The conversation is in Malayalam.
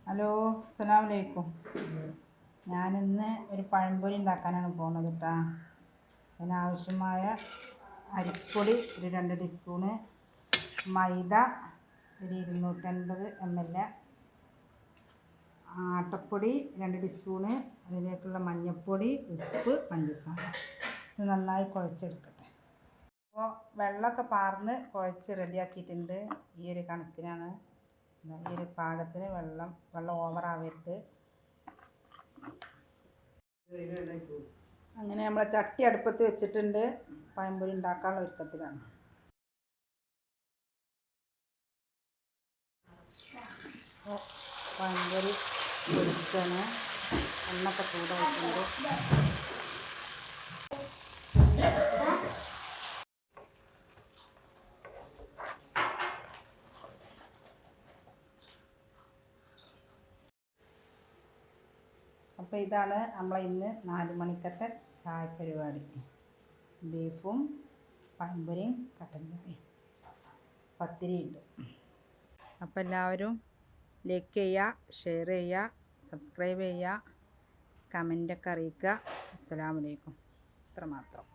ഹലോ, അസ്സലാമു അലൈക്കും. ഞാനിന്ന് ഒരു പഴംപൊരി ഉണ്ടാക്കാനാണ് പോകുന്നത് കേട്ടോ. അതിനാവശ്യമായ അരിപ്പൊടി ഒരു 2 ടീസ്പൂണ്, മൈദ ഒരു 250 ml, ആട്ടപ്പൊടി 2 ടീസ്പൂണ്, അതിലേക്കുള്ള മഞ്ഞൾപ്പൊടി, ഉപ്പ്, പഞ്ചസാര. ഇത് നന്നായി കുഴച്ചെടുക്കട്ടെ. അപ്പോൾ വെള്ളമൊക്കെ പാർന്ന് കുഴച്ച് റെഡിയാക്കിയിട്ടുണ്ട്. ഈ ഒരു കണക്കിനാണ്, ഈ ഒരു പാകത്തിന് വെള്ളം ഓവറാവരുത്. അങ്ങനെ നമ്മളെ ചട്ടി അടുപ്പത്ത് വെച്ചിട്ടുണ്ട്. പഴംപൊരി ഉണ്ടാക്കാനുള്ള ഒരുക്കത്തിലാണ്. പഴംപൊരി പൊരിക്കാണ്. എണ്ണൊക്കെ ചൂടായിട്ടുണ്ട്. അപ്പോൾ ഇതാണ് നമ്മളെ ഇന്ന് 4 മണിക്കത്തെ ചായ പരിപാടി. ബീഫും പഴംപൊരിയും കട്ടൻ ചായയും പത്തിരിയുണ്ട്. അപ്പോൾ എല്ലാവരും ലൈക്ക് ചെയ്യുക, ഷെയർ ചെയ്യുക, സബ്സ്ക്രൈബ് ചെയ്യുക, കമൻ്റൊക്കെ അറിയിക്കുക. അസ്സലാമു അലൈക്കും. ഇത്രമാത്രം.